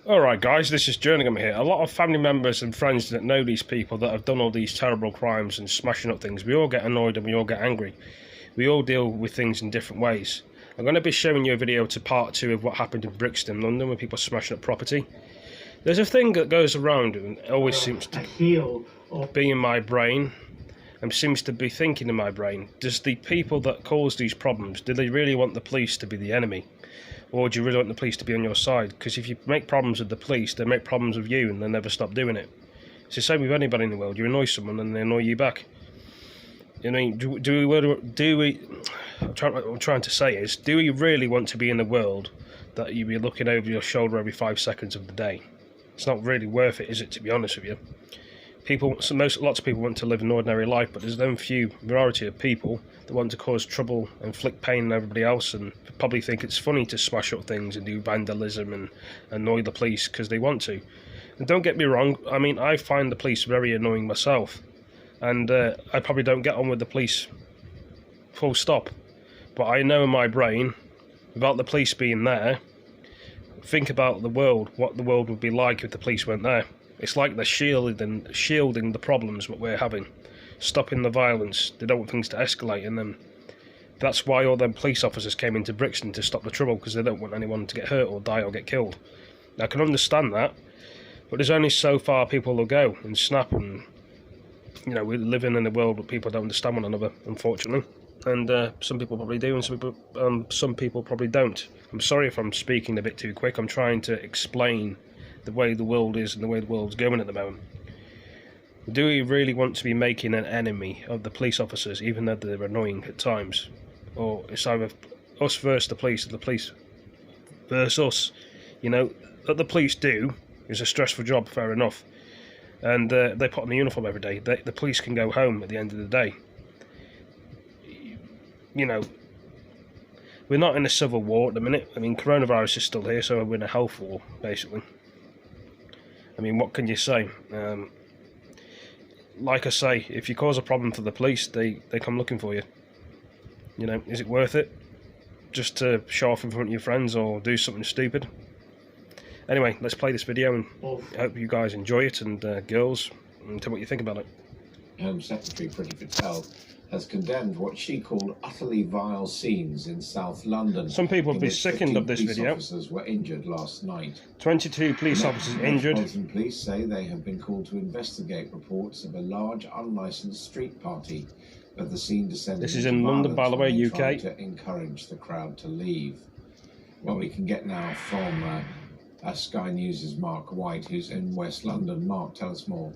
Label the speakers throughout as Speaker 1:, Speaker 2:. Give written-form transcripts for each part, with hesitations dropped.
Speaker 1: Alright guys, this is Jerningham here. A lot of family members and friends that know these people that have done all these terrible crimes and smashing up things, we all get annoyed and we all get angry. We all deal with things in different ways. I'm going to be showing you a video to part 2 of what happened in Brixton London when people smashing up property. There's a thing that goes around and always seems to be in my brain and seems to be thinking in my brain. Does the people that cause these problems, do they really want the police to be the enemy? Or do you really want the police to be on your side? Because if you make problems with the police, they make problems with you and they'll never stop doing it. It's the same with anybody in the world. You annoy someone and they annoy you back. You know, what I'm trying to say is, do we really want to be in a world that you be looking over your shoulder every 5 seconds of the day? It's not really worth it, is it, to be honest with you? Lots of people want to live an ordinary life, but there's them few minority of people that want to cause trouble, inflict pain on everybody else, and probably think it's funny to smash up things and do vandalism and annoy the police because they want to. And don't get me wrong, I mean, I find the police very annoying myself, and I probably don't get on with the police full stop. But I know in my brain, without the police being there, think about the world, what the world would be like if the police weren't there. It's like they're shielding the problems that we're having, stopping the violence. They don't want things to escalate, and then that's why all them police officers came into Brixton to stop the trouble, because they don't want anyone to get hurt or die or get killed. Now, I can understand that, but there's only so far people will go and snap, and you know, we're living in a world where people don't understand one another, unfortunately. And some people probably do, and some people probably don't. I'm sorry if I'm speaking a bit too quick. I'm trying to explain the way the world is and the way the world's going at the moment. Do we really want to be making an enemy of the police officers, even though they're annoying at times? Or it's either us versus the police, or the police versus us. You know, what the police do is a stressful job, fair enough. And they put on the uniform every day. The police can go home at the end of the day. You know, we're not in a civil war at the minute. I mean, coronavirus is still here, so we're in a health war, basically. I mean, what can you say? Like I say, if you cause a problem for the police, they come looking for you. You know, is it worth it? Just to show off in front of your friends or do something stupid? Anyway, let's play this video, and I hope you guys enjoy it, and girls, and tell what you think about it.
Speaker 2: Home Secretary Priti Patel has condemned what she called utterly vile scenes in South London.
Speaker 1: Some people will be sickened of this video.
Speaker 2: Officers were injured last night.
Speaker 1: 22 police officers injured.
Speaker 2: Metropolitan Police say they have been called to investigate reports of a large unlicensed street party, but the scene descended.
Speaker 1: This is in London, by the way, UK.
Speaker 2: To encourage the crowd to leave. Well, we can get now from Sky News' Mark White, who's in West London. Mark, tell us more.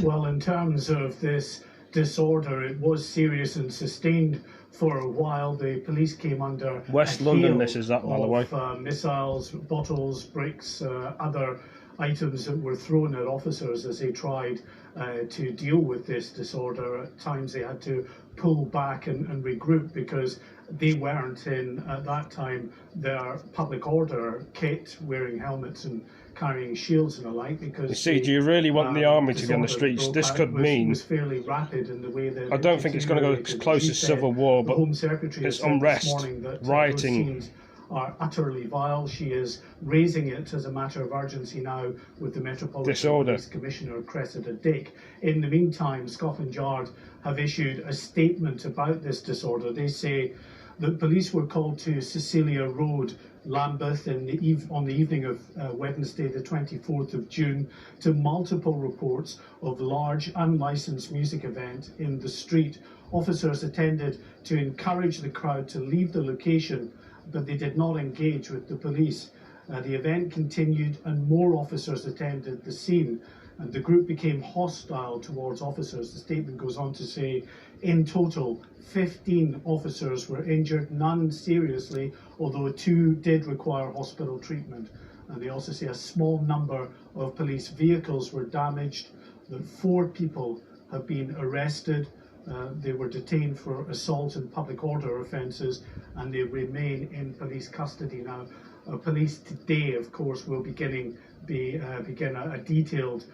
Speaker 3: Well, in terms of this disorder, it was serious and sustained for a while. The police came under
Speaker 1: West London, this is that, by the way.
Speaker 3: Missiles, bottles, bricks, other items that were thrown at officers as they tried to deal with this disorder. At times they had to pull back and regroup because they weren't in, at that time, their public order kit, wearing helmets and carrying shields and the like. Because
Speaker 1: you see, do you really want the army to be on the streets? This could mean
Speaker 3: was fairly rapid in the way that
Speaker 1: I don't think it's going to go as close as civil war, but
Speaker 3: Home Secretary
Speaker 1: it's unrest, rioting.
Speaker 3: Are utterly vile. She is raising it as a matter of urgency now with the Metropolitan Police Commissioner Cressida Dick. In the meantime, Scotland Yard have issued a statement about this disorder. They say that police were called to Cecilia Road, Lambeth, on the evening of Wednesday, the 24th of June, to multiple reports of large unlicensed music event in the street. Officers attended to encourage the crowd to leave the location, but they did not engage with the police. The event continued and more officers attended the scene, and the group became hostile towards officers. The statement goes on to say, in total, 15 officers were injured, none seriously, although 2 did require hospital treatment. And they also say a small number of police vehicles were damaged, that 4 people have been arrested. They were detained for assault and public order offences, and they remain in police custody now. Police today, of course, will begin a detailed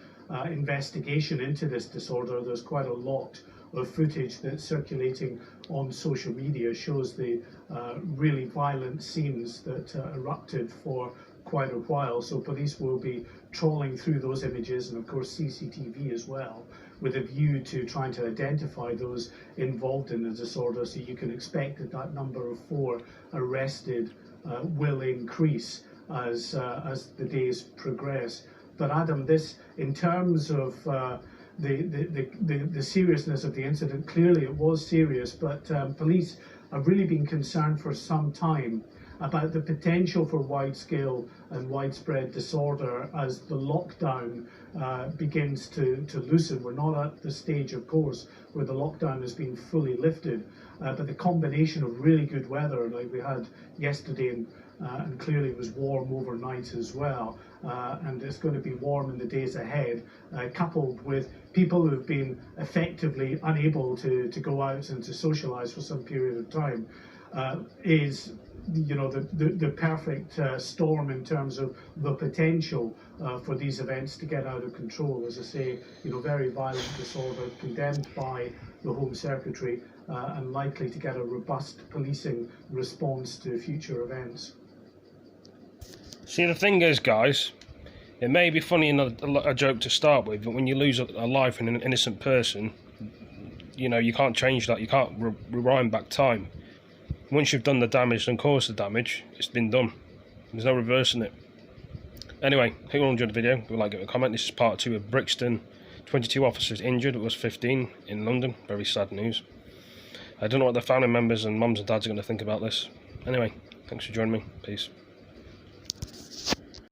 Speaker 3: investigation into this disorder. There's quite a lot of footage that's circulating on social media shows the really violent scenes that erupted for quite a while. So police will be trawling through those images, and of course CCTV as well, with a view to trying to identify those involved in the disorder. So you can expect that that number of 4 arrested will increase as the days progress. But Adam, this, in terms of the seriousness of the incident, clearly it was serious, but police have really been concerned for some time about the potential for wide-scale and widespread disorder as the lockdown begins to loosen. We're not at the stage, of course, where the lockdown has been fully lifted, but the combination of really good weather, like we had yesterday, and clearly it was warm overnight as well, and it's going to be warm in the days ahead, coupled with people who've been effectively unable to go out and to socialise for some period of time, is, you know, the perfect storm in terms of the potential for these events to get out of control. As I say, you know, very violent disorder condemned by the Home Secretary, and likely to get a robust policing response to future events.
Speaker 1: See, the thing is, guys, it may be funny and a joke to start with, but when you lose a life in an innocent person, you know, you can't change that. You can't rewind back time. Once you've done the damage and caused the damage, it's been done. There's no reversing it. Anyway, hope you all enjoyed the video. If you like, give it a comment. This is part 2 of Brixton. 22 officers injured. It was 15 in London. Very sad news. I don't know what the family members and mums and dads are going to think about this. Anyway, thanks for joining me. Peace.